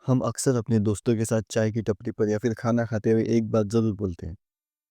हम अक्सर अपने दोस्तों के साथ चाय की टपरी पर या फिर खाना खाते हुए एक बात ज़रूर बोलते हैं,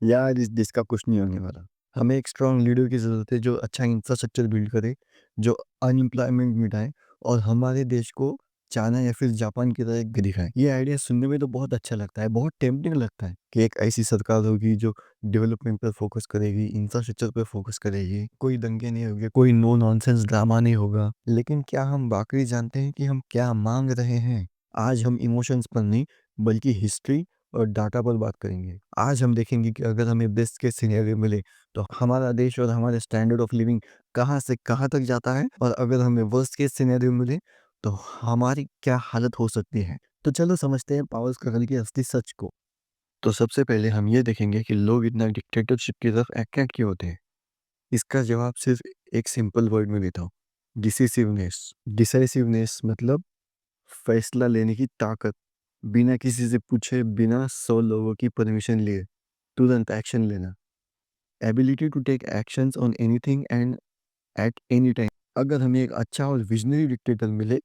यार इस देश का कुछ नहीं होने वाला। हमें एक स्ट्रॉन्ग लीडर की ज़रूरत है जो अच्छा इंफ्रास्ट्रक्चर बिल्ड करे, जो अनएम्प्लॉयमेंट मिटाए और हमारे देश को चाइना या फिर जापान की तरह दिखाए। ये आइडिया सुनने में तो बहुत अच्छा लगता है, बहुत टेम्पटिंग लगता है कि एक ऐसी सरकार होगी जो डेवलपमेंट पर फोकस करेगी, इंफ्रास्ट्रक्चर पर फोकस करेगी, कोई दंगे नहीं होंगे, कोई नो नॉनसेंस ड्रामा नहीं होगा। लेकिन क्या हम वाकई जानते हैं कि हम क्या मांग रहे हैं? आज हम इमोशंस पर नहीं बल्कि हिस्ट्री और डाटा पर बात करेंगे। आज हम देखेंगे कि अगर हमें बेस्ट केस सिनेरियो मिले तो हमारा देश और हमारे स्टैंडर्ड ऑफ लिविंग कहाँ से कहाँ तक जाता है, और अगर हमें वर्स्ट केस सिनेरियो मिले तो हमारी क्या हालत हो सकती है। तो चलो समझते हैं पावर स्ट्रगल की असली सच को। तो सबसे पहले हम ये देखेंगे कि लोग इतना डिक्टेटरशिप की तरफ अट्रैक्ट क्यों होते हैं। इसका जवाब सिर्फ एक सिंपल वर्ड में देता हूँ, डिसिसिवनेस। डिसाइसिवनेस मतलब फैसला लेने की ताकत, बिना किसी से पूछे, बिना 100 लोगों की परमिशन लिए तुरंत एक्शन लेना। Ability to take actions on anything and at any time. अगर हमें एक अच्छा और विजनरी डिक्टेटर मिले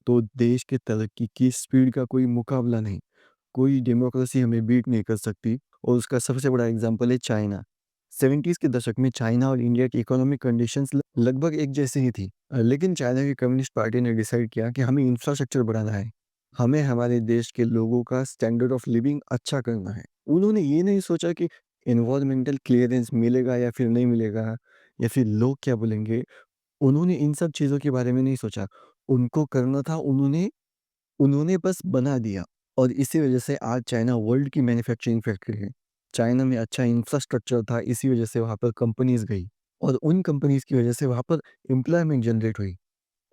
तो देश के तरक्की की स्पीड का कोई मुकाबला नहीं, कोई डेमोक्रेसी हमें बीट नहीं कर सकती। और उसका सबसे बड़ा एग्जांपल है चाइना। 70s के दशक में चाइना और इंडिया की इकोनॉमिक कंडीशंस लगभग एक जैसी ही थी, लेकिन चाइना की कम्युनिस्ट पार्टी ने डिसाइड किया कि हमें इंफ्रास्ट्रक्चर बढ़ाना है, हमें हमारे देश के लोगों का स्टैंडर्ड ऑफ लिविंग अच्छा करना है। उन्होंने ये नहीं सोचा कि एनवायरमेंटल क्लियरेंस मिलेगा या फिर नहीं मिलेगा, या फिर लोग क्या बोलेंगे। उन्होंने इन सब चीज़ों के बारे में नहीं सोचा। उनको करना था, उन्होंने उन्होंने बस बना दिया। और इसी वजह से आज चाइना वर्ल्ड की मैन्युफैक्चरिंग फैक्ट्री है। चाइना में अच्छा इंफ्रास्ट्रक्चर था, इसी वजह से वहाँ पर कंपनीज़ गई, और उन कंपनीज़ की वजह से वहाँ पर एम्प्लॉयमेंट जनरेट हुई,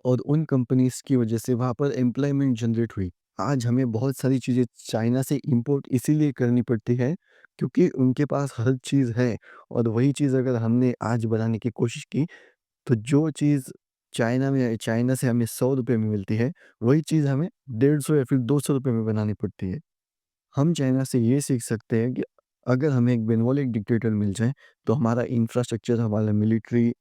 और उन कंपनीज़ की वजह से वहाँ पर एम्प्लॉयमेंट जनरेट हुई। आज हमें बहुत सारी चीज़ें चाइना से इम्पोर्ट इसीलिए करनी पड़ती है क्योंकि उनके पास हर चीज़ है, और वही चीज़ अगर हमने आज बनाने की कोशिश की तो जो चीज़ चाइना से हमें ₹100 में मिलती है, वही चीज़ हमें 150 या फिर ₹200 में बनानी पड़ती है। हम चाइना से ये सीख सकते हैं कि अगर हमें एक बेनवॉलिक डिक्टेटर मिल जाए, तो हमारा इंफ्रास्ट्रक्चर, हमारा मिलिट्री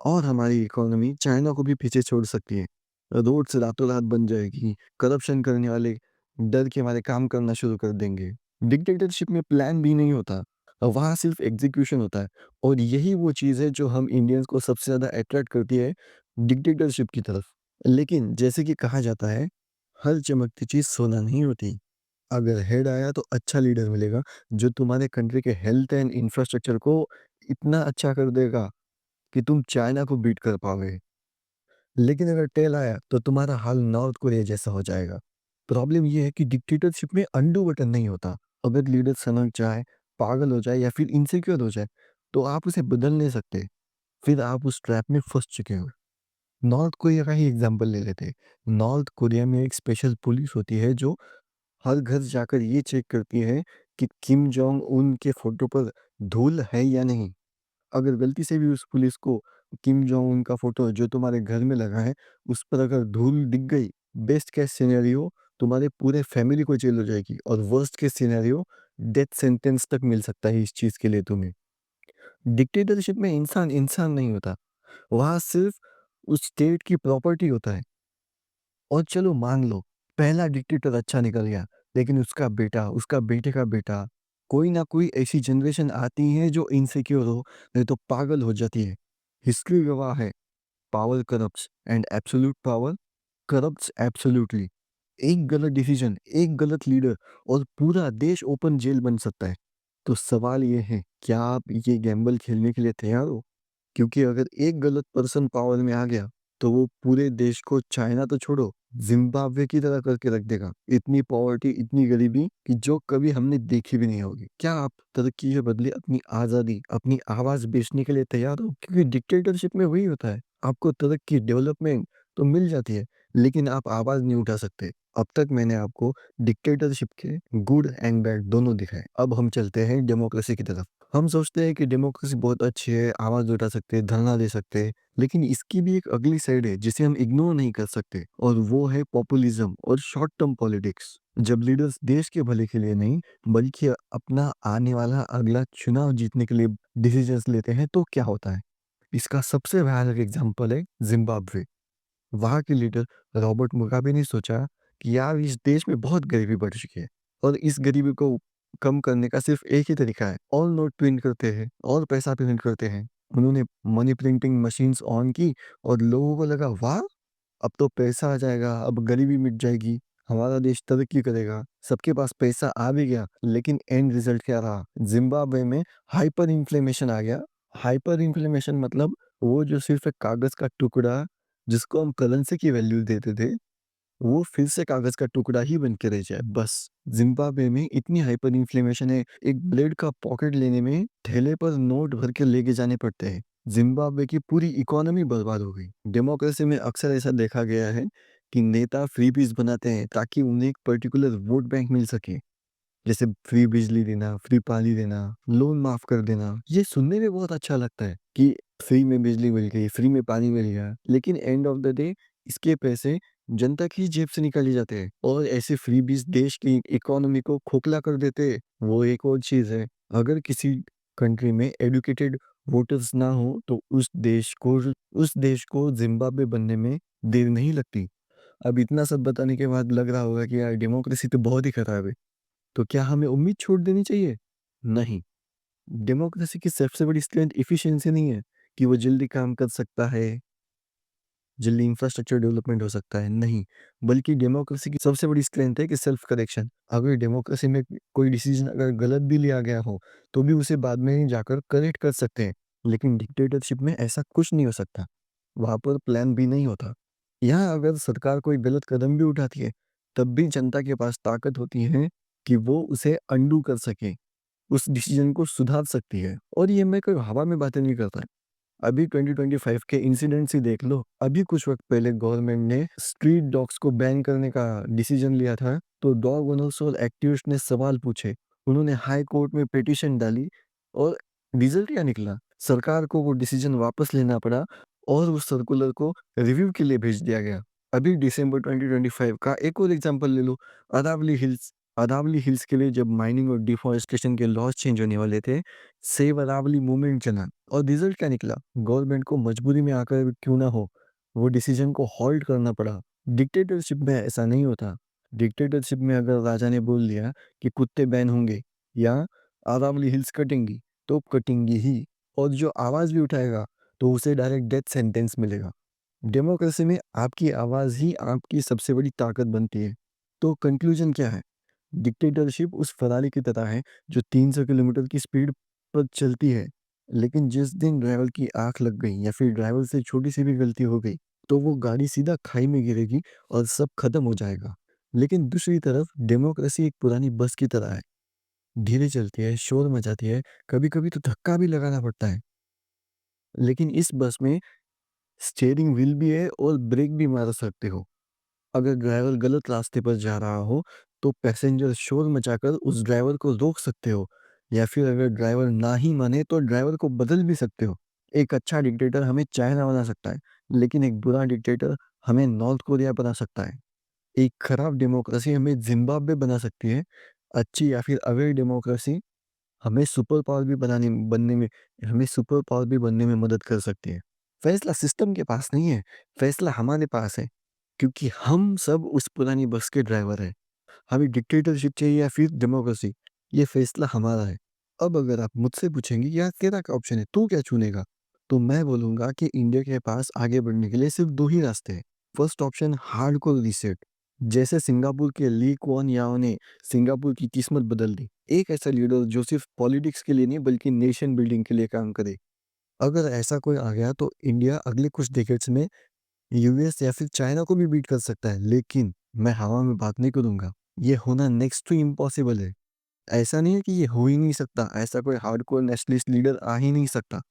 और हमारी इकोनॉमी चाइना को भी पीछे छोड़ सकती है। रोड्स रातों-रात बन जाएगी, करप्शन करने वाले डर के मारे काम करना शुरू कर देंगे। डिक्टेटरशिप में प्लान भी नहीं होता, वहाँ सिर्फ एग्ज़ीक्यूशन होता है, और यही वो चीज़ है जो हम इंडियंस को सबसे ज़्यादा अट्रैक्ट करती है डिक्टेटरशिप की तरफ। लेकिन जैसे कि कहा जाता है, हर चमकती चीज़ सोना नहीं होती। अगर हेड आया तो अच्छा लीडर मिलेगा जो तुम्हारे कंट्री के हेल्थ एंड इंफ्रास्ट्रक्चर को इतना अच्छा कर देगा कि तुम चाइना को बीट कर पाओगे। लेकिन अगर टेल आया तो तुम्हारा हाल नॉर्थ कोरिया जैसा हो जाएगा। प्रॉब्लम ये है कि डिक्टेटरशिप में अंडू बटन नहीं होता। अगर लीडर सनक जाए, पागल हो जाए या फिर इनसिक्योर हो जाए तो आप उसे बदल नहीं सकते। फिर आप उस ट्रैप में फंस चुके हो। नॉर्थ कोरिया का ही एग्जांपल ले लेते हैं। नॉर्थ कोरिया में एक स्पेशल पुलिस होती है जो हर घर जाकर ये चेक करती है कि किम जोंग उन के फोटो पर धूल है या नहीं। अगर गलती से भी उस पुलिस को किम जोंग उन का फोटो जो तुम्हारे घर में लगा है, उस पर अगर धूल दिख गई, बेस्ट केस सिनेरियो तुम्हारे पूरे फैमिली को जेल हो जाएगी, और worst case scenario death sentence तक मिल सकता है इस चीज़ के लिए तुम्हें। डिक्टेटरशिप में इंसान इंसान नहीं होता, वहाँ सिर्फ उस स्टेट की प्रॉपर्टी होता है। और चलो मान लो पहला डिक्टेटर अच्छा निकल गया, लेकिन उसका बेटा, उसका बेटे का बेटा, कोई ना कोई ऐसी जनरेशन आती है जो इनसिक्योर हो, नहीं तो पागल हो जाती है। हिस्ट्री गवाह है, power corrupts and absolute power corrupts absolutely. एक गलत डिसीजन, एक गलत लीडर और पूरा देश ओपन जेल बन सकता है। तो सवाल ये है, क्या आप ये गैम्बल खेलने के लिए तैयार हो? क्योंकि अगर एक गलत पर्सन पावर में आ गया तो वो पूरे देश को, चाइना तो छोड़ो, जिम्बाब्वे की तरह करके रख देगा। इतनी पॉवर्टी, इतनी गरीबी कि जो कभी हमने देखी भी नहीं होगी। क्या आप तरक्की के बदले अपनी आज़ादी, अपनी आवाज़ बेचने के लिए तैयार हो? क्योंकि डिक्टेटरशिप में वही होता है, आपको तरक्की, डेवलपमेंट तो मिल जाती है, लेकिन आप आवाज़ नहीं उठा सकते। अब तक मैंने आपको डिक्टेटरशिप के गुड एंड बैड दोनों दिखाए। अब हम चलते हैं डेमोक्रेसी की तरफ। हम सोचते हैं कि डेमोक्रेसी बहुत अच्छी है, आवाज़ उठा सकते हैं, धरना दे सकते हैं, लेकिन इसकी भी एक अगली साइड है जिसे हम इग्नोर नहीं कर सकते, और वो है पॉपुलिज्म और शॉर्ट टर्म पॉलिटिक्स। जब लीडर्स देश के भले के लिए नहीं बल्कि अपना आने वाला अगला चुनाव जीतने के लिए डिसीजंस लेते हैं तो क्या होता है? इसका सबसे भयानक एग्जाम्पल है जिम्बाब्वे। वहाँ के लीडर रॉबर्ट मुगाबे ने सोचा कि यार इस देश में बहुत गरीबी बढ़ चुकी है और इस गरीबी को कम करने का सिर्फ एक ही तरीका है, और नोट प्रिंट करते हैं और पैसा प्रिंट करते हैं। उन्होंने मनी प्रिंटिंग मशीन्स ऑन की और लोगों को लगा वाह! अब तो पैसा आ जाएगा, अब गरीबी मिट जाएगी, हमारा देश तरक्की करेगा, सबके पास पैसा आ भी गया। लेकिन एंड रिजल्ट क्या रहा? ज़िम्बाब्वे में हाइपर इन्फ्लेमेशन आ गया। हाइपर इन्फ्लेमेशन मतलब वो जो सिर्फ़ एक कागज़ का टुकड़ा जिसको हम करेंसी की वैल्यू देते थे, वो फिर से कागज़ का टुकड़ा ही बन के रह जाए बस। ज़िम्बाब्वे में इतनी हाइपर इन्फ्लेमेशन है, एक ब्लेड का पॉकेट लेने में थैले पर नोट भर के लेके जाने पड़ते हैं। ज़िम्बाब्वे की पूरी इकोनॉमी बर्बाद हो गई। डेमोक्रेसी में अक्सर ऐसा देखा गया है कि नेता फ्रीबीज़ बनाते हैं ताकि उन्हें एक पर्टिकुलर वोट बैंक मिल सके। जैसे फ्री बिजली देना, फ्री पानी देना, लोन माफ़ कर देना। ये सुनने में बहुत अच्छा लगता है कि फ्री में बिजली मिल गई, फ्री में पानी मिल गया। लेकिन एंड ऑफ द डे इसके पैसे जनता की जेब से निकाले जाते हैं और ऐसे फ्रीबीज़ देश की इकोनॉमी को खोखला कर देते हैं, वो एक और चीज़ है। अगर किसी कंट्री में एजुकेटेड वोटर्स ना हो तो उस देश को ज़िम्बाब्वे बनने में देर नहीं लगती। अब इतना सब बताने के बाद लग रहा होगा कि यार डेमोक्रेसी तो बहुत ही खराब है। तो क्या हमें उम्मीद छोड़ देनी चाहिए? नहीं। डेमोक्रेसी की सबसे बड़ी स्ट्रेंथ एफिशिएंसी नहीं है कि वो जल्दी काम कर सकता है, जल्दी इंफ्रास्ट्रक्चर डेवलपमेंट हो सकता है, नहीं। बल्कि डेमोक्रेसी की सबसे बड़ी स्ट्रेंथ है कि सेल्फ करेक्शन। अगर डेमोक्रेसी में कोई डिसीजन अगर गलत भी लिया गया हो, तो भी उसे बाद में ही जाकर करेक्ट कर सकते हैं। लेकिन डिक्टेटरशिप में ऐसा कुछ नहीं हो सकता। वहाँ पर प्लान बी नहीं होता। यहाँ अगर सरकार कोई गलत कदम भी उठाती है, तब भी जनता के पास ताकत होती है कि वो उसे अनडू कर सके, उस डिसीजन को सुधार सकती है। और ये मैं कोई हवा में बातें नहीं करता। अभी 2025 के इंसिडेंट्स ही देख लो। अभी कुछ वक़्त पहले गवर्नमेंट ने स्ट्रीट डॉग्स को बैन करने का डिसीजन लिया था, तो डॉग ओनर्स और एक्टिविस्ट ने सवाल पूछे। उन्होंने हाई कोर्ट में पिटीशन डाली और रिजल्ट क्या निकला? सरकार को वो डिसीजन वापस लेना पड़ा और उस सर्कुलर को रिव्यू के लिए भेज दिया गया। अभी दिसंबर 2025 का एक और एग्ज़ाम्पल ले लो, अरावली हिल्स। अरावली हिल्स के लिए जब माइनिंग और डिफॉरेस्टेशन के लॉज चेंज होने वाले थे, सेव अरावली मूवमेंट चला और रिजल्ट क्या निकला? गवर्नमेंट को मजबूरी में आकर क्यों ना हो, वो डिसीजन को होल्ड करना पड़ा। डिक्टेटरशिप में ऐसा नहीं होता। डिक्टेटरशिप में अगर राजा ने बोल दिया कि कुत्ते बैन होंगे या अरावली हिल्स कटेंगी, तो कटेंगी ही, और जो आवाज़ भी उठाएगा, तो उसे डायरेक्ट डेथ सेंटेंस मिलेगा। डेमोक्रेसी में आपकी आवाज़ ही आपकी सबसे बड़ी ताकत बनती है। तो कंक्लूजन क्या है? डिक्टेटरशिप उस फरारी की तरह है जो 300 किलोमीटर की स्पीड पर चलती है, लेकिन जिस दिन ड्राइवर की आंख लग गई या फिर ड्राइवर से छोटी सी भी गलती हो गई, तो वो गाड़ी सीधा खाई में गिरेगी और सब खत्म हो जाएगा। लेकिन दूसरी तरफ डेमोक्रेसी एक पुरानी बस की तरह है, धीरे चलती है, शोर मचाती है, कभी कभी तो धक्का भी लगाना पड़ता है। लेकिन इस बस में स्टीयरिंग व्हील भी है और ब्रेक भी मार सकते हो। अगर ड्राइवर गलत रास्ते पर जा रहा हो, तो पैसेंजर शोर मचाकर उस ड्राइवर को रोक सकते हो, या फिर अगर ड्राइवर ना ही माने तो ड्राइवर को बदल भी सकते हो। एक अच्छा डिक्टेटर हमें चाइना बना सकता है, लेकिन एक बुरा डिक्टेटर हमें नॉर्थ कोरिया बना सकता है। एक खराब डेमोक्रेसी हमें जिम्बाब्वे बना सकती है। अच्छी या फिर अवेयर डेमोक्रेसी हमें सुपर पावर भी बनाने बनने में हमें सुपर पावर भी बनने में मदद कर सकती है। फैसला सिस्टम के पास नहीं है, फैसला हमारे पास है, क्योंकि हम सब उस पुरानी बस के ड्राइवर हैं। हमें डिक्टेटरशिप चाहिए या फिर डेमोक्रेसी, ये फैसला हमारा है। अब अगर आप मुझसे पूछेंगे यार तेरा क्या ऑप्शन है, तू क्या चुनेगा? तो मैं बोलूँगा कि इंडिया के पास आगे बढ़ने के लिए सिर्फ 2 ही रास्ते हैं। फर्स्ट ऑप्शन हार्डकोर रीसेट, जैसे सिंगापुर के ली कुआन याओ ने सिंगापुर की किस्मत बदल दी। एक ऐसा लीडर जो सिर्फ पॉलिटिक्स के लिए नहीं बल्कि नेशन बिल्डिंग के लिए काम करे। अगर ऐसा कोई आ गया तो इंडिया अगले कुछ डिकेड्स में यूएस या फिर चाइना को भी बीट कर सकता है, लेकिन मैं हवा में बात नहीं करूंगा। ये होना नेक्स्ट टू इम्पॉसिबल है। ऐसा नहीं है कि ये हो ही नहीं सकता, ऐसा कोई हार्डकोर नेशनलिस्ट लीडर आ ही नहीं सकता,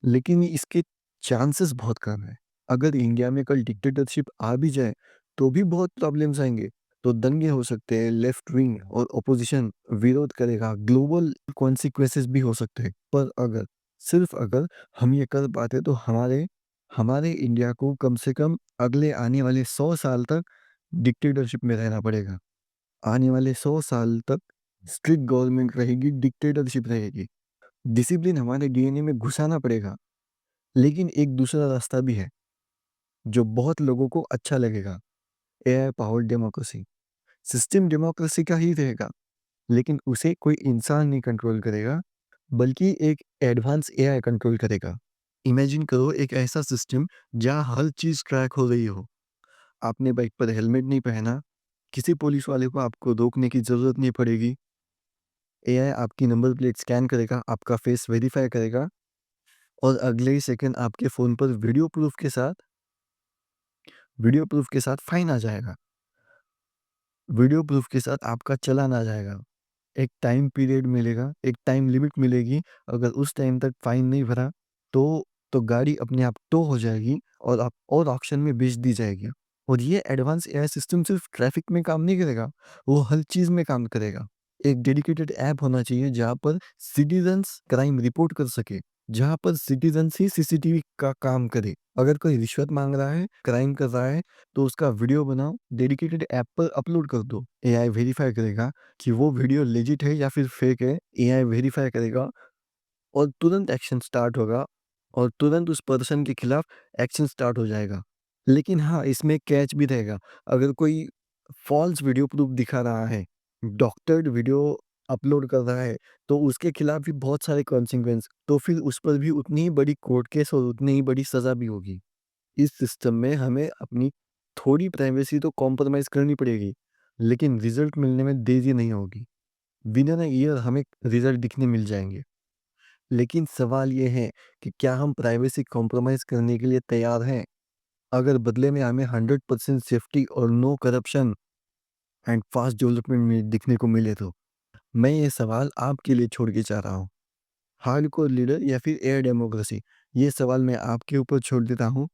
लेकिन इसके चांसेस बहुत कम है। अगर इंडिया में कल डिक्टेटरशिप आ भी जाए तो भी बहुत प्रॉब्लम्स आएंगे। तो दंगे हो सकते हैं, लेफ्ट विंग और ओपोजिशन विरोध करेगा, ग्लोबल कॉन्सिक्वेंसेस भी हो सकते हैं। पर अगर सिर्फ अगर हम ये कर पाते तो हमारे हमारे इंडिया को कम से कम अगले आने वाले 100 साल तक डिक्टेटरशिप में रहना पड़ेगा। आने वाले 100 साल तक स्ट्रिक्ट गवर्नमेंट रहेगी, डिक्टेटरशिप रहेगी। डिसिप्लिन हमारे डीएनए में घुसाना पड़ेगा। लेकिन एक दूसरा रास्ता भी है, जो बहुत लोगों को अच्छा लगेगा, AI powered democracy. System democracy का ही रहेगा, लेकिन उसे कोई इंसान नहीं कंट्रोल करेगा, बल्कि एक एडवांस एआई कंट्रोल करेगा। इमेजिन करो एक ऐसा सिस्टम जहाँ हर चीज़ ट्रैक हो रही हो। आपने बाइक पर हेलमेट नहीं पहना, किसी पुलिस वाले को आपको रोकने की ज़रूरत नहीं पड़ेगी। एआई आपकी नंबर प्लेट स्कैन करेगा, आपका फेस वेरीफाई करेगा और अगले ही सेकंड आपके फ़ोन पर वीडियो प्रूफ के साथ फ़ाइन आ जाएगा। वीडियो प्रूफ के साथ आपका चालान आ जाएगा। एक टाइम पीरियड मिलेगा, एक टाइम लिमिट मिलेगी, अगर उस टाइम तक फ़ाइन नहीं भरा तो गाड़ी अपने आप टो हो जाएगी और ऑक्शन में बेच दी जाएगी। और ये एडवांस एआई सिस्टम सिर्फ़ ट्रैफ़िक में काम नहीं करेगा, वो हर चीज़ में काम करेगा। एक डेडिकेटेड ऐप होना चाहिए जहाँ पर सिटीज़न्स क्राइम रिपोर्ट कर सके, जहाँ पर सिटीज़न्स ही सीसीटीवी का काम करे। अगर कोई रिश्वत माँग रहा है, क्राइम कर रहा है, तो उसका वीडियो बनाओ, डेडिकेटेड ऐप पर अपलोड कर दो। एआई वेरीफ़ाई करेगा कि वो वीडियो लेजिट है या फिर फेक है। एआई वेरीफाई करेगा और तुरंत एक्शन स्टार्ट होगा और तुरंत उस पर्सन के खिलाफ एक्शन स्टार्ट हो जाएगा। लेकिन हाँ, इसमें एक कैच भी रहेगा। अगर कोई फॉल्स वीडियो प्रूफ दिखा रहा है, डॉक्टर्ड वीडियो अपलोड कर रहा है, तो उसके खिलाफ भी बहुत सारे कॉन्सिक्वेंस, तो फिर उस पर भी उतनी ही बड़ी कोर्ट केस और उतनी ही बड़ी सज़ा भी होगी। इस सिस्टम में हमें अपनी थोड़ी प्राइवेसी तो कॉम्प्रोमाइज़ करनी पड़ेगी, लेकिन रिज़ल्ट मिलने में देरी नहीं होगी। विद इन अ ईयर हमें रिज़ल्ट दिखने मिल जाएँगे। लेकिन सवाल ये है कि क्या हम प्राइवेसी कॉम्प्रोमाइज़ करने के लिए तैयार हैं? अगर बदले में हमें 100% सेफ्टी और no corruption and fast development में दिखने को मिले तो? मैं ये सवाल आपके लिए छोड़ के जा रहा हूँ। हार्डकोर लीडर या फिर एयर डेमोक्रेसी? ये सवाल मैं आपके ऊपर छोड़ देता हूँ।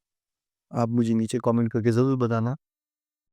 आप मुझे नीचे कमेंट करके ज़रूर बताना।